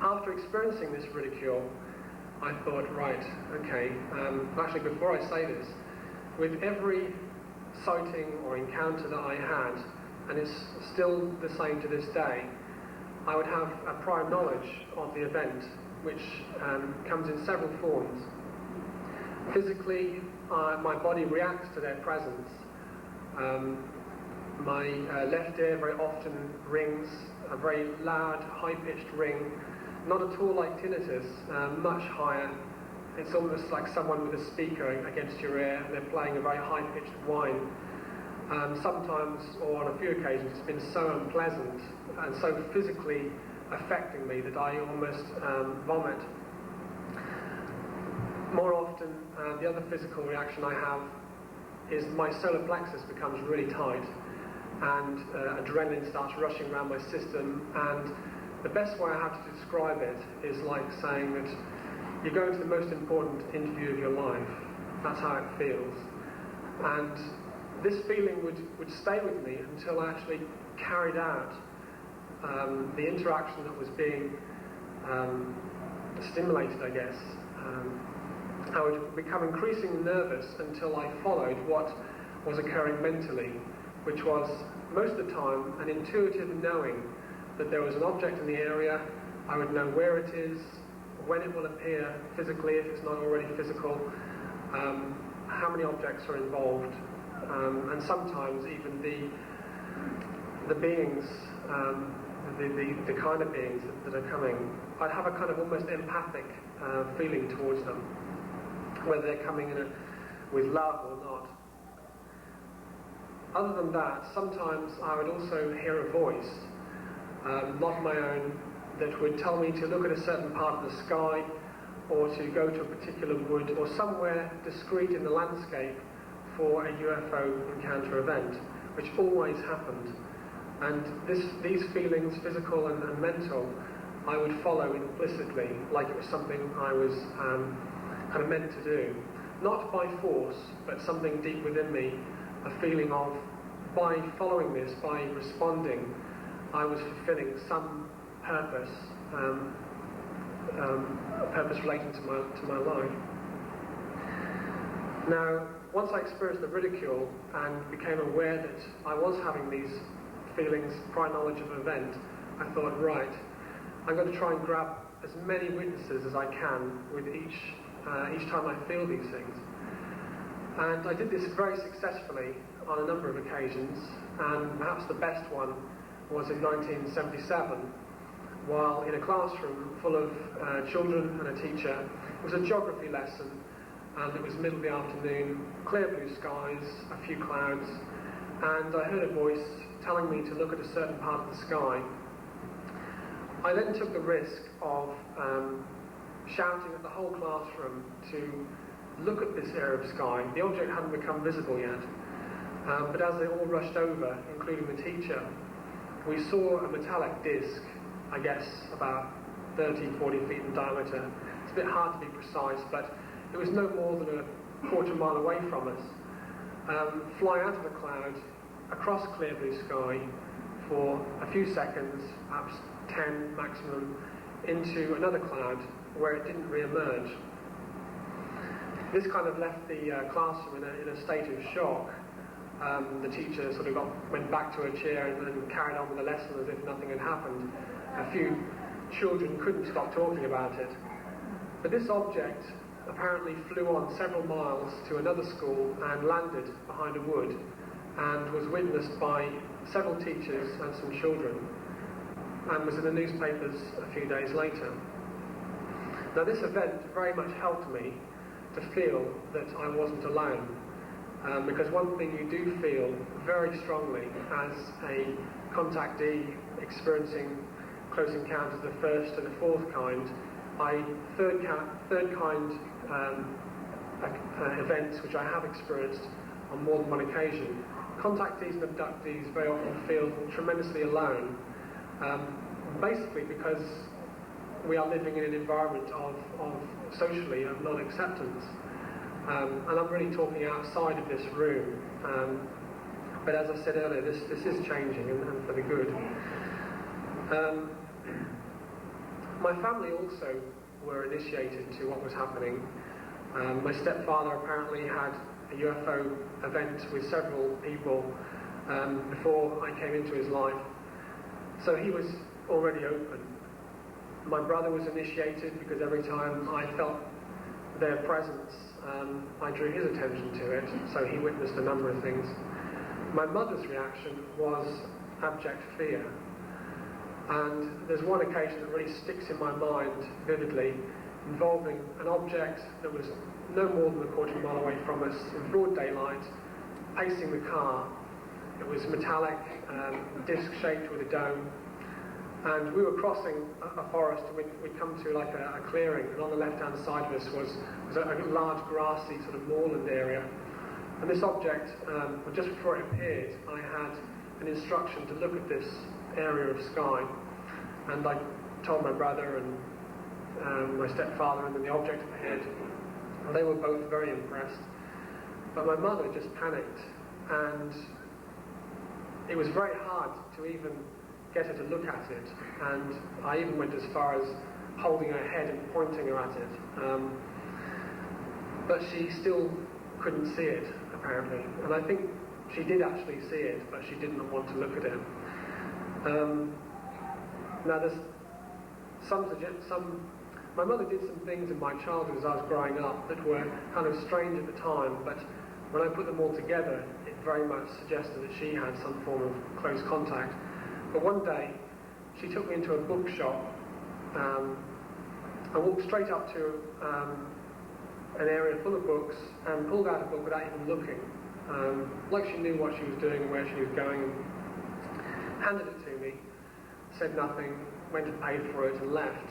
after experiencing this ridicule, I thought, right, okay, actually before I say this, with every sighting or encounter that I had, and it's still the same to this day, I would have a prior knowledge of the event, which comes in several forms. Physically, my body reacts to their presence. My left ear very often rings, a very loud, high-pitched ring, not at all like tinnitus, much higher. It's almost like someone with a speaker against your ear, and they're playing a very high-pitched whine. Sometimes, or on a few occasions, it's been so unpleasant and so physically affecting me that I almost vomit. More often, the other physical reaction I have is my solar plexus becomes really tight, and adrenaline starts rushing around my system, and the best way I have to describe it is like saying that you're going to the most important interview of your life. That's how it feels. And this feeling would stay with me until I actually carried out the interaction that was being stimulated, I guess. I would become increasingly nervous until I followed what was occurring mentally, which was, most of the time, an intuitive knowing that there was an object in the area. I would know where it is, when it will appear physically, if it's not already physical, how many objects are involved, and sometimes even the beings, the kind of beings that are coming. I'd have a kind of almost empathic feeling towards them, whether they're coming in with love or not. Other than that, sometimes I would also hear a voice, not my own, that would tell me to look at a certain part of the sky, or to go to a particular wood, or somewhere discreet in the landscape for a UFO encounter event, which always happened. And these feelings, physical and mental, I would follow implicitly, like it was something I was kind of meant to do. Not by force, but something deep within me, a feeling of, by following this, by responding, I was fulfilling some purpose, a purpose relating to my life. Now, once I experienced the ridicule and became aware that I was having these feelings, prior knowledge of an event, I thought, right, I'm going to try and grab as many witnesses as I can with each time I feel these things. And I did this very successfully on a number of occasions, and perhaps the best one was in 1977, while in a classroom full of children and a teacher. It was a geography lesson, and it was middle of the afternoon, clear blue skies, a few clouds, and I heard a voice telling me to look at a certain part of the sky. I then took the risk of shouting at the whole classroom to look at this area of sky. The object hadn't become visible yet, but as they all rushed over, including the teacher, we saw a metallic disc, I guess about 30, 40 feet in diameter. It's a bit hard to be precise, but it was no more than a quarter mile away from us, fly out of the cloud, across clear blue sky for a few seconds, perhaps 10 maximum, into another cloud where it didn't re-emerge. This kind of left the classroom in a state of shock. The teacher sort of went back to her chair and carried on with the lesson as if nothing had happened. A few children couldn't stop talking about it. But this object apparently flew on several miles to another school and landed behind a wood, and was witnessed by several teachers and some children, and was in the newspapers a few days later. Now, this event very much helped me to feel that I wasn't alone, because one thing you do feel very strongly as a contactee experiencing close encounters of the first and the fourth kind, third kind events which I have experienced on more than one occasion. Contactees and abductees very often feel tremendously alone, basically because we are living in an environment of socially of non-acceptance. And I'm really talking outside of this room. But as I said earlier, this is changing, and for the good. My family also were initiated to what was happening. My stepfather apparently had a UFO event with several people before I came into his life. So he was already open. My brother was initiated because every time I felt their presence, I drew his attention to it, so he witnessed a number of things. My mother's reaction was abject fear. And there's one occasion that really sticks in my mind vividly, involving an object that was no more than a quarter of a mile away from us in broad daylight, pacing the car. It was metallic, disc-shaped with a dome, and we were crossing a forest, and we'd come to like a clearing, and on the left-hand side of us was a large grassy sort of moorland area. And this object, just before it appeared, I had an instruction to look at this area of sky, and I told my brother and my stepfather, and then the object appeared, and they were both very impressed. But my mother just panicked, and it was very hard to even get her to look at it, and I even went as far as holding her head and pointing her at it. But she still couldn't see it, apparently, and I think she did actually see it, but she didn't want to look at it. Now there's my mother did some things in my childhood as I was growing up that were kind of strange at the time, but when I put them all together, it very much suggested that she had some form of close contact. But one day, she took me into a bookshop. I walked straight up to an area full of books and pulled out a book without even looking, like she knew what she was doing and where she was going, and handed it to me, said nothing, went and paid for it and left.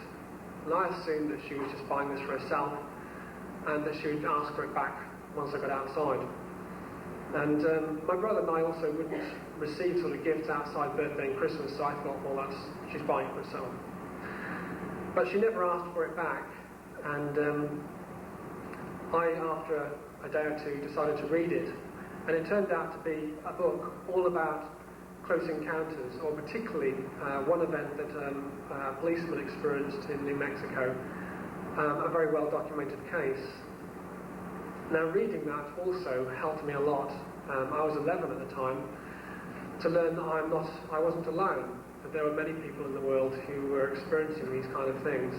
And I assumed that she was just buying this for herself and that she would ask for it back once I got outside. And my brother and I also wouldn't receive sort of gifts outside birthday and Christmas, so I thought, well, she's buying it for herself. But she never asked for it back, and I, after a day or two, decided to read it, and it turned out to be a book all about close encounters, or particularly one event that a policeman experienced in New Mexico, a very well documented case. Now, reading that also helped me a lot. I was 11 at the time, to learn that I wasn't alone, that there were many people in the world who were experiencing these kind of things.